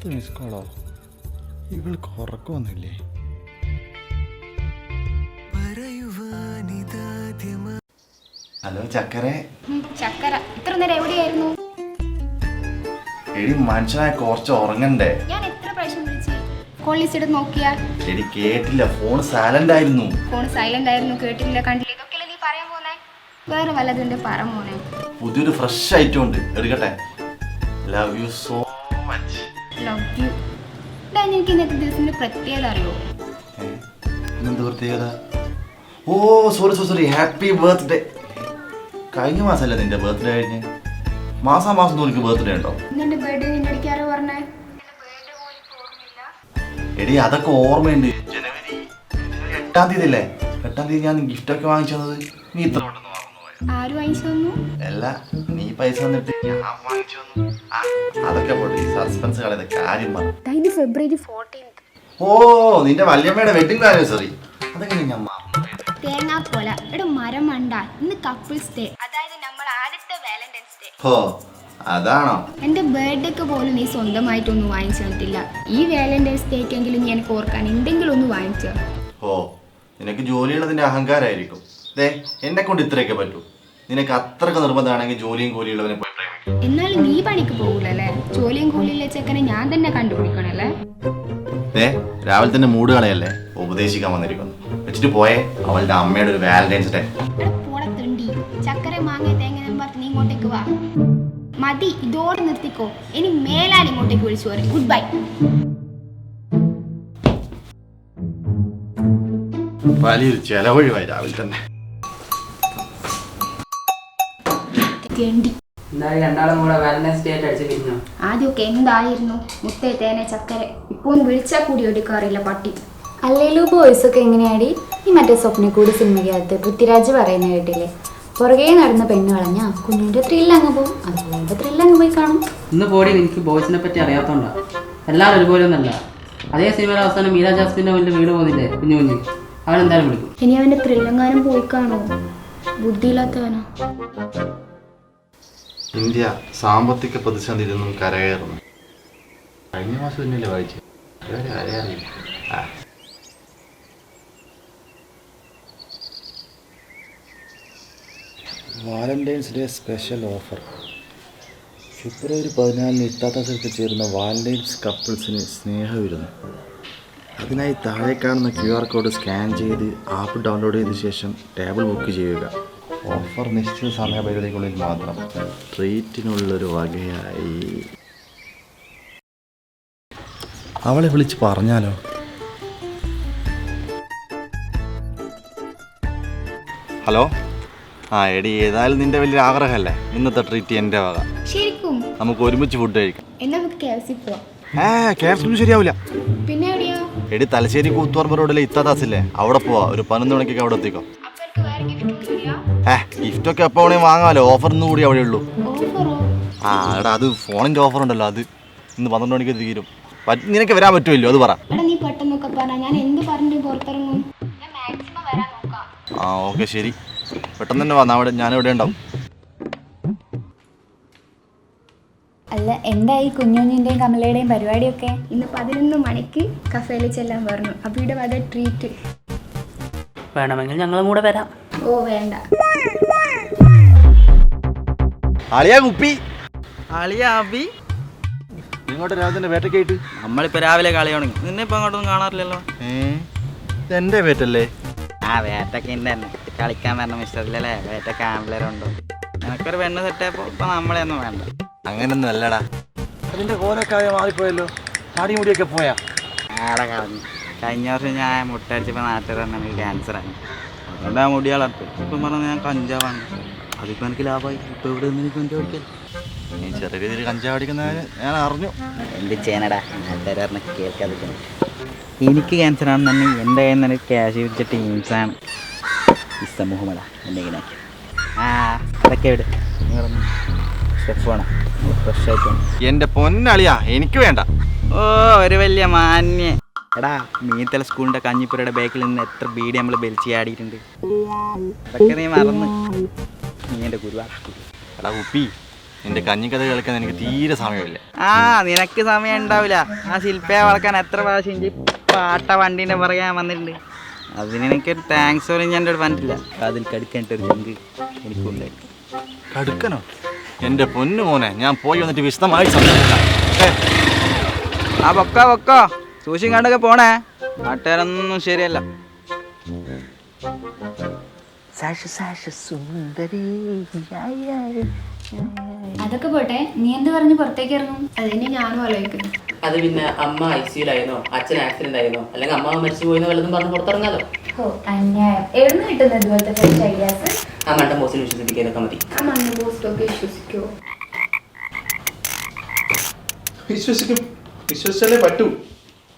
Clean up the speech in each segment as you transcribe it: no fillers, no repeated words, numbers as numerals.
10 miss കോളോ? ഇവൾക്ക് ഉറക്കമൊന്നുമില്ലേ? Hello ചക്കരെ. ചക്കര ഇത്ര നേരം എവിടെയായിരുന്നു? എടി മനുഷ്യനായ കുറച്ച് ഉറങ്ങണ്ടേ? ഞാൻ എത്ര പ്രാവശ്യം വിളിച്ചു കോൾ ലിസ്റ്റ് എടുത്ത് നോക്കിയാ? എടി കേട്ടില്ല, ഫോൺ സൈലന്റ് ആയിരുന്നു. ഫോൺ സൈലന്റ് ആയിരുന്നു, കേട്ടില്ല, കണ്ടില്ല. ഇതൊക്കെയല്ലേ നീ പറയാൻ പോന്നെ? വേറെ വല്ലതിന്റെ പറ മോനെ. പുതിയൊരു ഫ്രഷ് ഐറ്റം ഉണ്ട്, എടുക്കട്ടെ? Love you so much. Love you. എനിക്ക് ഇന്നത്തെ ദിവസത്തിന്റെ പ്രത്യേകത അറിയോ? എന്ത് പ്രത്യേകത? ഓ സോറി, ഹാപ്പി ബർത്ത്ഡേ. കഴിഞ്ഞ മാസമല്ലേ നിന്റെ ബർത്ത്ഡേ കഴിഞ്ഞ്? മാസം തോന്നിക്ക് ബർത്ത്ഡേ ഉണ്ടോ? നിന്റെ ബർത്ത്ഡേ നിന്റെ അടുത്ത് ആരോ പറഞ്ഞേ? എടി അതൊക്കെ ഓർമ്മയുണ്ട്. ജനുവരി 8-ാം തീയതി അല്ലേ? 8-ാം തീയതി ഞാൻ ഗിഫ്റ്റ് ഒക്കെ വാങ്ങിച്ചത്. നീ ഇത്ര ആര് വാങ്ങിച്ചു തന്നു? അല്ല, നീ പൈസ തന്നിട്ട് ഞാൻ വാങ്ങിച്ചു തന്നു. അതൊക്കെ പോട്ടെ, സസ്പെൻസ് കളയുന്ന കാര്യം പറ. ഫെബ്രുവരി 14. ഓ, നിന്റെ വല്യമ്മയുടെ വെഡിങ് ആനിവേഴ്സറി. അതൊക്കെ ഞാൻ തേങ്ങാക്കൊല എടാ മരം മണ്ട. ഇന്ന് കപ്പിൾസ് ഡേ, അതായത് നമ്മൾ ആദ്യത്തെ വാലന്റൈൻസ് ഡേ. ഓ അതാണോ? എന്റെ ബർത്ത്ഡേക്ക് പോലും നീ സ്വന്തമായിട്ടൊന്നും വാങ്ങിച്ചു തന്നിട്ടില്ല. ഈ വാലന്റൈൻസ് ഡേക്കെങ്കിലും ഞാൻ ഓർക്കാൻ എന്തെങ്കിലും ഒന്ന് വാങ്ങിച്ചോ? ഓ, നിനക്ക് ജോലിയുള്ളതിന്റെ അഹങ്കാരമായിരിക്കും. എന്നെ കൊണ്ട് ഇത്രയൊക്കെ പറ്റൂ. നിനക്ക് അത്രക്ക് നിർബന്ധമാണെങ്കിൽ ജോലിയും കൂലിയുള്ളവനെ പോയി പ്രേമിക്കും. എന്നാലും നീ പണിക്ക് പോകൂലല്ലേ? ജോലിയും കൂലിയുള്ള ചെക്കനെ ഞാൻ തന്നെ കണ്ടുപിടിക്കണല്ലേ? രാവിലെ തന്നെ മൂഡ് കളയല്ലേ? ഉപദേശിക്കാൻ വന്നിരിക്കുന്നു. വെച്ചിട്ട് പോയേ അവളുടെ അമ്മയുടെ ഒരു വാലന്റൈൻസ് ഡേ. പോടത്തുണ്ടി ചക്കര മാങ്ങ തേങ്ങ പറഞ്ഞ് നീ ഇങ്ങോട്ടേക്ക് വാ. മതി, ഇതോടെ നിർത്തിക്കോ. ഇനി മേലാൽ ഇങ്ങോട്ടേക്ക് വിളിച്ചു പറയും. Good bye. വലിയൊരു ചെലവഴിവായി രാവിലെ തന്നെ. ആദ്യമൊക്കെ എന്തായിരുന്നു മുത്തേ തേനെ ചക്കര. ഇപ്പൊ ഒന്ന് വിളിച്ചാൽ കൂടി എടുക്കാറില്ല പട്ടി. അല്ലേലും ബോയ്സ് ഒക്കെ എങ്ങനെയാടി? ഈ മറ്റേ സ്വപ്നക്കൂടി സിനിമയ്ക്കകത്ത് പൃഥ്വിരാജ് പറയുന്ന കേട്ടില്ലേ? പുറകെ നടന്ന പെണ്ണ് കളഞ്ഞാ കുഞ്ഞിന്റെ ത്രില്ല് അങ്ങ് പോകും. അതുപോലെ ത്രില്ല് അങ്ങ് പോയി കാണും. ഇന്ന് പോടി, എനിക്ക് ബോയ്സിനെ പറ്റി അറിയാത്തോണ്ടാ. എല്ലാവരും ഒരുപോലെ ഒന്നല്ല. അതേ സിനിമയുടെ അവസാനം മീര ജാസ്മിന്റെ മുന്നിൽ വീട് പോകുന്നില്ലേ കുഞ്ഞു? അവൻ എന്തായാലും വിളിക്കും. ഇനി അവന്റെ ത്രില്ലെങ്ങാനും പോയി കാണോ? ബുദ്ധിയില്ലാത്തവനോ? ഇന്ത്യ സാമ്പത്തിക പ്രതിസന്ധിയിൽ നിന്നും കരകയറുന്നു. കഴിഞ്ഞ മാസം തന്നെയല്ലേ വായിച്ചു? Valentine's day special offer. February 14 ഇത്താത്താസിലേക്ക് ചേരുന്ന വാലന്റൈൻസ് കപ്പിൾസിന് സ്നേഹവിരുന്നു. അതിനായി താഴെ കാണുന്ന QR കോഡ് സ്കാൻ ചെയ്ത് ആപ്പ് ഡൗൺലോഡ് ചെയ്ത ശേഷം ടേബിൾ ബുക്ക് ചെയ്യുക. ഓഫർ നിശ്ചിത സമയപരിധിക്കുള്ളിൽ മാത്രം. ട്രീറ്റിനുള്ളൊരു വകയായി. അവളെ വിളിച്ച് പറഞ്ഞാലോ? ഹലോ. എടി, ഏതായാലും നിന്റെ വലിയ ആഗ്രഹമല്ലേ ഇന്നത്തെ ട്രീറ്റ് എൻ്റെ വക. ശരിക്കും നമുക്ക് ഒരുമിച്ച് ഫുഡ് കഴിക്കാം. എന്നാ നമുക്ക് KFC പോവാം. KFC ഒന്നും ശരിയാവില്ല. പിന്നെ എവിടെയാ? എടി, തലശ്ശേരി കൂത്തുപറമ്പ് റോഡിലെ ഇത്താദാസില്ലേ, അവിടെ പോവാ. ഒരു 11 മണിക്കൊക്കെ അവിടെ എത്തിക്കോ. ഗിഫ്റ്റൊക്കെ എപ്പോൾ വേണമെങ്കിൽ വാങ്ങാമല്ലോ. ഓഫർ ഇന്ന് കൂടി അവിടെ ഉള്ളൂ. എടാ, അത് ഫോണിൻ്റെ ഓഫർ ഉണ്ടല്ലോ, അത് ഇന്ന് 12 മണിക്ക് തീരും. നിനക്ക് വരാൻ പറ്റുമല്ലോ? അത് പറ. നീ പെട്ടെന്നൊക്കെ പറഞ്ഞ ഞാൻ എന്ത് പറഞ്ഞു പുറത്തിറങ്ങും. ഞാൻ മാക്സിമം വരാൻ നോക്കാം. ഓക്കെ, ശരി. പെട്ടെന്ന് തന്നെ വന്നാ. ഞാനിവിടെ ഉണ്ടാവും. അല്ല, എന്തായി കുഞ്ഞുഞ്ഞിന്റെയും കമലയുടെയും പരിപാടിയൊക്കെ? ഇന്ന് 11 മണിക്ക് കഫേയിൽ ചെല്ലാൻ പറഞ്ഞു. അബിയുടെ വക ട്രീറ്റ്. വേണമെങ്കിൽ ഞങ്ങളും കൂടെ വരാം. ഓ വേണ്ട. അളിയാ കുപ്പി. അളിയാബി, ഇങ്ങോട്ട് രാവിലെ വേട്ടയ്ക്കായിട്ട്. നമ്മളിപ്പോ രാവിലെ കളി തുടങ്ങി. നിന്നെ ഇപ്പൊ അങ്ങോട്ടൊന്നും കാണാറില്ലല്ലോ. ഇതെന്റെ വേട്ടല്ലേ? വേട്ടൊക്കെ ഉണ്ട് തന്നെ. കളിക്കാൻ വരണ മിസ്റ്ററില്ലല്ലേ? വേട്ടൊക്കെ ആമ്പിളരുണ്ടോ? നിനക്കൊരു പെണ്ണ് സെറ്റായപ്പോ ഇപ്പൊ നമ്മളെയൊന്നും വേണ്ട. അങ്ങനൊന്നും അല്ലടാ. അതിന്റെ കോലൊക്കെ മാറിപ്പോയല്ലോ. താടി മുടിയൊക്കെ പോയാ? ആടെ കളഞ്ഞു. കഴിഞ്ഞ വർഷം ഞാൻ മുട്ടടിച്ചപ്പോൾ നാട്ടിൽ തന്നെ ക്യാൻസറാണ്. അതുകൊണ്ട് ആ മുടി വളർത്തും. ഇപ്പം പറഞ്ഞാൽ ഞാൻ കഞ്ചാവാണ്. അതിപ്പോൾ എനിക്ക് ലാഭമായി. ഇപ്പോൾ ഇവിടെ നിന്ന് എനിക്ക് കഞ്ചാവ് അടിക്കാൻ. നീ ചെറിയ രീതിയിൽ കഞ്ചാവ് അടിക്കുന്നതിന് ഞാൻ അറിഞ്ഞു. എന്ത് ചെയ്യാനടാ? നാട്ടുകാർ പറഞ്ഞ കേൾക്കാതെ. എനിക്ക് ക്യാൻസറാണെന്ന് തന്നെ എൻ്റെ കയ്യിൽ നിന്ന് ക്യാഷ് വെച്ച ടീംസാണ് ഈ സമൂഹമടാ എന്തെങ്കിലും. അതൊക്കെ എവിടെ ഷെഫാണ് ഫ്രഷ് ആയിട്ട്. എൻ്റെ പൊന്നളിയാ, എനിക്ക് വേണ്ട. ഓ, ഒരു വലിയ മാന്യ. എടാ, മീത്തല സ്കൂളിൻ്റെ കഞ്ഞിപ്പുരയുടെ ബാക്കിൽ നിന്ന് എത്ര ബീഡി നമ്മൾ വലിച്ച് ചാടിയിട്ടുണ്ട്. അതൊക്കെ നീ മറന്ന്. നീ എൻ്റെ ഗുരുവാ. എടാ കുപ്പി, നിന്റെ കഞ്ഞിക്കഥ കേൾക്കാൻ എനിക്ക് തീരെ സമയമില്ല. ആ നിനക്ക് സമയം ഉണ്ടാവില്ല. ആ ശില്പയെ വളക്കാൻ എത്ര പ്രാവശ്യം എനിക്ക് പാട്ട വണ്ടീൻ്റെ പറയാൻ വന്നിട്ടുണ്ട്. അതിന് എനിക്കൊരു താങ്ക്സ് പോലും ഞാൻ എൻ്റെ പറഞ്ഞിട്ടില്ല. അതിൽ കടുക്കാനിട്ടൊരു ചങ്ക് എനിക്കുണ്ടായി. കടുക്കനോ? എൻ്റെ പൊന്നു മോനെ, ഞാൻ പോയി വന്നിട്ട് വിശദമായി സംസാരിക്കാം. ആ പൊക്കോ സൂക്ഷിയും കണ്ടൊക്കെ പോണേ. നാട്ടുകാരൊന്നും ശരിയല്ല. അതൊക്കെ പോട്ടെ, നീ എന്ത് പറഞ്ഞ് പുറത്തേക്ക് ഇറങ്ങും? അതിനെ ഞാനും ആലോചിക്കുന്നു. അത് പിന്നെ അമ്മ ICU-ലായിരുന്നോ, അച്ഛൻ ആക്സിഡന്റ് ആയിരുന്നോ, അല്ലെങ്കിൽ അമ്മ മരിച്ചു പോയിന്ന് വല്ലതും പറഞ്ഞ് പുറത്തിറങ്ങാലോ. ഓ അന്യായം. എവിടുന്ന് കിട്ടുന്നത് ഇതുപോലത്തെ ഫ്രഷ് ഐഡിയാസ്? ആ മണ്ട ബോസിന് വിശ്വസിപ്പിക്കാനൊക്കെ മതി. ആ മണ്ണ് പോസ്റ്റൊക്കെ വിശ്വസിക്കുമോ? വിശ്വസിച്ചല്ലേ പറ്റൂ.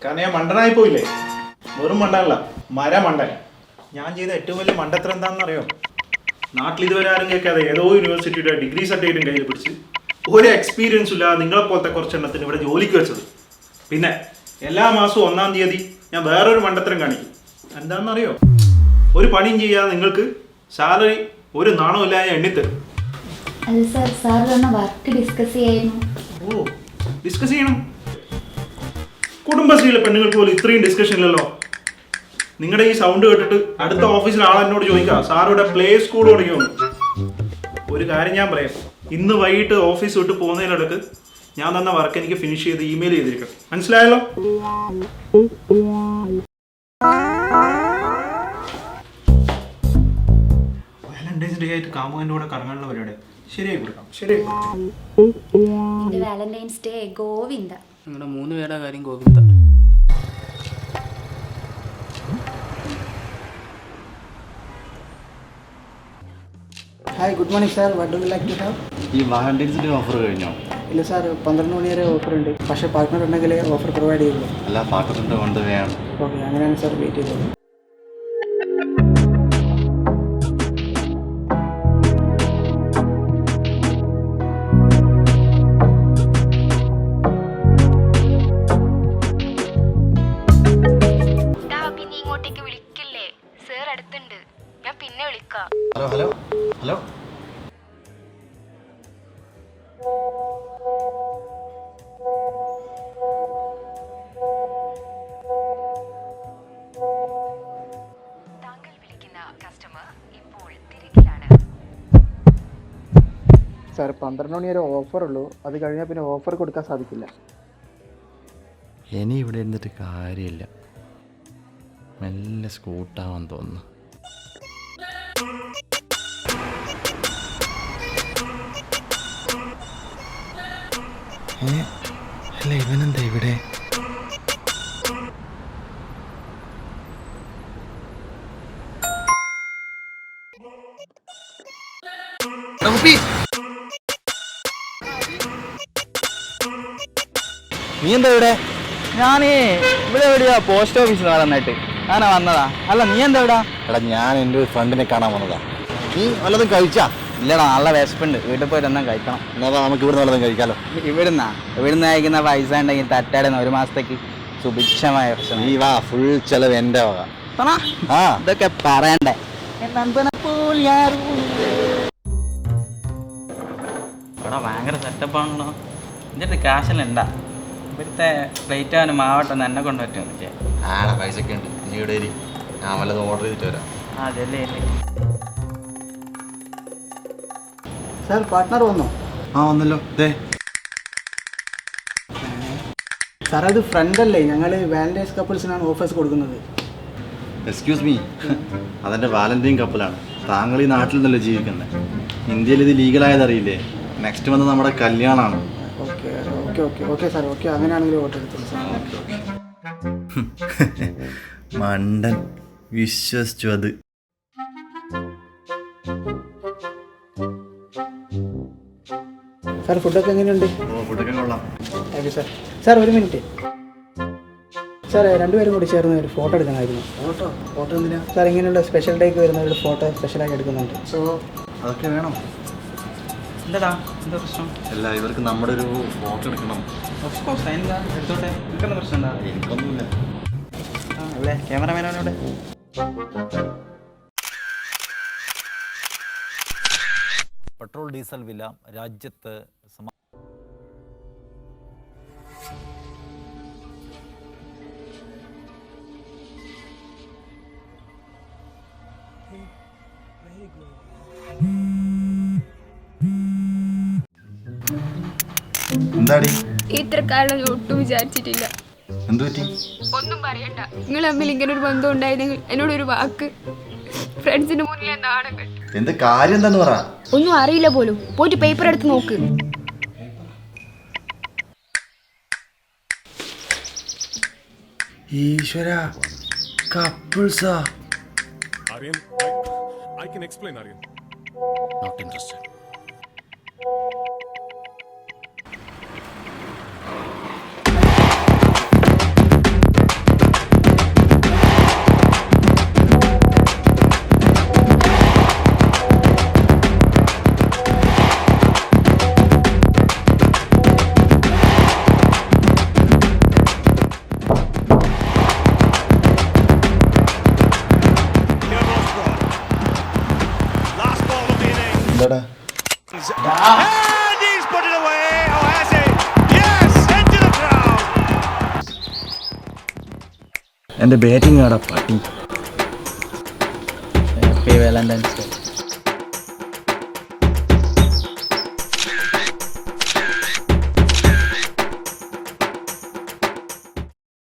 കാരണം ഞാൻ മണ്ടനായി പോയില്ലേ. വെറും മണ്ടനല്ല, മണ്ടൻ. ഞാൻ ചെയ്ത ഏറ്റവും വലിയ മണ്ടത്തരം എന്താണെന്ന് അറിയോ? നാട്ടിൽ ഇതുവരെ ആരും കേൾക്കാതെ ഏതോ യൂണിവേഴ്സിറ്റിയുടെ ഡിഗ്രി സർട്ടിഫിക്കറ്റും കയ്യിൽ പിടിച്ച് ഒരു എക്സ്പീരിയൻസും ഇല്ലാതെ നിങ്ങളെപ്പോലത്തെ കുറച്ചെണ്ണത്തിന് ഇവിടെ ജോലിക്ക് വെച്ചത്. പിന്നെ എല്ലാ മാസവും 1-ാം തീയതി ഞാൻ വേറൊരു മണ്ടത്തരം കാണിക്കും. എന്താണെന്നറിയോ? ഒരു പണിയും ചെയ്യാതെ നിങ്ങൾക്ക് സാലറി ഒരു നാണമില്ലാതെ എണ്ണിത്തരും. അത് സാർ തന്ന വർക്ക് ഡിസ്കസ് ചെയ്യായിരുന്നു. ഓ ഡിസ്കസ് ചെയ്യണം. കുടുംബശ്രീയിലെ പെണ്ണുങ്ങൾക്ക് പോലും ഇത്രയും ഡിസ്കഷൻ ഇല്ലല്ലോ. നിങ്ങളുടെ ഈ സൗണ്ട് കേട്ടിട്ട് അടുത്ത ഓഫീസിലെ ആളെന്നോട് ചോദിക്കുക, സാറിവിടെ പ്ലേ സ്കൂൾ തുടങ്ങിയോ? ഒരു കാര്യം ഞാൻ പറയാം, ഇന്ന് വൈകിട്ട് ഓഫീസ് വിട്ട് പോകുന്നതിനിടക്ക് ഞാൻ തന്ന വർക്ക് എനിക്ക് ഫിനിഷ് ചെയ്ത് ഇമെയിൽ ചെയ്തിരിക്കണം. മനസ്സിലായല്ലോ? വാലന്റൈൻസ് ഡേ ആയിട്ട് കാമുകൻ്റെ കൂടെ കറങ്ങാനുള്ള പരിപാടി ശരിയായി കൊടുക്കാം. ശരിയായി. ഇത് വാലന്റൈൻസ് ഡേ ഗോവിന്ദ. നിങ്ങളുടെ 3 പേരുടെ കാര്യം Govinda. Hi, good morning sir. What do you like to have? ഈ വാലന്റൈൻസ് ഡേ ഓഫർ കഴിഞ്ഞോ? ഇല്ല സാർ, 12 മണി വരെ ഓഫർ ഉണ്ട്. പക്ഷേ പാർട്ട്ണർ ഉണ്ടെങ്കിലേ ഓഫർ പ്രൊവൈഡ് ചെയ്യുള്ളൂ. അല്ല, പാക്കത്തുണ്ട് കൊണ്ട് വേണം. ഓക്കെ, അങ്ങനെയാണ് സാർ. വെയിറ്റ് ചെയ്തോളൂ. പിന്നെ ഇങ്ങോട്ടേക്ക് വിളിക്കില്ലേ? സർ അടുത്തുണ്ട്, ഞാൻ പിന്നെ വിളിക്കാം. ഹലോ. സാർ 12 മണി വരെ ഓഫർ ഉള്ളൂ. അത് കഴിഞ്ഞാൽ പിന്നെ ഓഫർ കൊടുക്കാൻ സാധിക്കില്ല. ഇനി ഇവിടെ ഇരുന്നിട്ട് കാര്യമില്ല. മെല്ലെ സ്കൂട്ടാവാൻ തോന്നുന്നു. അല്ല, ഇവനെന്താ ഇവിടെ? നീ എന്താ ഇവിടെ? ഞാനേ ഇവിടെ എവിടെയാ പോസ്റ്റ് ഓഫീസിൽ വന്നിട്ട് ഞാനാ വന്നതാ. അല്ല നീ എന്താ ഇവിടെ? എടാ, ഞാൻ എൻ്റെ ഒരു ഫ്രണ്ടിനെ കാണാൻ വന്നതാ. നീ വല്ലതും കഴിച്ചാ? ഇല്ലടാ, നല്ല വിശപ്പുണ്ട്. വീട്ടിൽ പോയി ഒന്നും കഴിക്കണം. എന്നാ നമുക്ക് ഇവിടെ വല്ലതും കഴിക്കാലോ. ഇവിടുന്ന് അയക്കുന്ന പൈസ ഉണ്ടെങ്കിൽ തട്ടാടുന്ന 1 മാസത്തേക്ക് സുഭിക്ഷമായ പ്രശ്നം. നീ വാ, ഫുൾ ചെലവ് എൻ്റെ വക. ആ ഇതൊക്കെ പറയണ്ടേ? ഇവിടെ ഭയങ്കര സെറ്റപ്പാണല്ലോ. ഇതിൻ്റെ കാശെല്ലാം ഉണ്ടാ? ഇവിടുത്തെ പ്ലേറ്റ് അവന് മാവട്ടെന്ന് എന്നെ കൊണ്ടുപറ്റുമോ? ആടാ, പൈസയൊക്കെ ഉണ്ട്. നീ ഇവിടെ ഇരി, ഞാൻ വല്ലതും ഓർഡർ ചെയ്തിട്ട് വരാം. അതല്ലേ സാർ, പാർട്ട്ണർ വന്നോ? ആ വന്നല്ലോ. ദേ സാർ, അത് ഫ്രണ്ടല്ലേ. ഞങ്ങൾ വാലന്റൈൻസ് കപ്പിൾസിനാണ് ഓഫേഴ്സ് കൊടുക്കുന്നത്. എക്സ്ക്യൂസ് മീ, അതെൻ്റെ വാലന്റൈൻ കപ്പിലാണ്. താങ്കൾ ഈ നാട്ടിൽ നിന്നല്ലോ ജീവിക്കുന്നത്. ഇന്ത്യയിൽ ഇത് ലീഗലായതറിയില്ലേ? നെക്സ്റ്റ് വന്ന് നമ്മുടെ കല്യാണമാണ്. Okay okay okay okay sir. Okay, അങ്ങനെയാണെങ്കിൽ ഓർഡർ എടുത്തോളൂ സാർ. മണ്ടൻ വിശ്വസിച്ചു അത്. സാർ, ഫുഡൊക്കെ എങ്ങനെയുണ്ട്? ഫുഡൊക്കെ കൊള്ളാം. Thank you sir. സാർ, ഒരു മിനിറ്റ്. സാർ, 2 പേരും കൂടി ചേർന്ന് ഒരു ഫോട്ടോ എടുക്കണമായിരുന്നു. ഫോട്ടോ എന്തിനാ? സാർ, ഇങ്ങനെയുള്ള സ്പെഷ്യൽ ഡേക്ക് വരുന്നവരുടെ ഫോട്ടോ സ്പെഷ്യലായി എടുക്കുന്നുണ്ട്. സോ അതൊക്കെ വേണം. എന്താടാ, എന്താ പ്രശ്നം? അല്ല, ഇവർക്ക് നമ്മുടെ ഒരു ഫോട്ടോ എടുക്കണം. ഓഫ് കോഴ്സ്, എന്താ എടുത്തോട്ടെ. എനിക്കെന്താ പ്രശ്നം എന്താ? എനിക്കൊന്നുമില്ല. അല്ലേ ക്യാമറമാനോടെ? പെട്രോൾ ഡീസൽ വില രാജ്യത്ത് എന്താടി ഇത്ര കാലം ഒട്ടും വിചാരിച്ചിട്ടില്ല. എന്തു പറ്റി? ഒന്നും പറയണ്ട. നിങ്ങൾ തമ്മിൽ ഇങ്ങനെ ഒരു ബന്ധം ഉണ്ടായിരുന്നെങ്കിൽ എന്നോടൊരു വാക്ക്. ഫ്രണ്ട്സിന്റെ മുന്നിൽ നാണം കെട്ടു. എന്ത് കാര്യം എന്താന്ന് പറ. ഒന്നും അറിയില്ല പോലും. പോയിട്ട് പേപ്പർ എടുത്ത് നോക്ക്. ഈശ്വര, കപ്പിൾസാ. Aryan, I can explain, Aryan. Not interested. എന്താടാ? And he's put it away. Oh, has he? Yes, into the crowd. എൻ്റെ ബാറ്റിംഗ് ആടാ പട്ടി. Happy Valentine's day.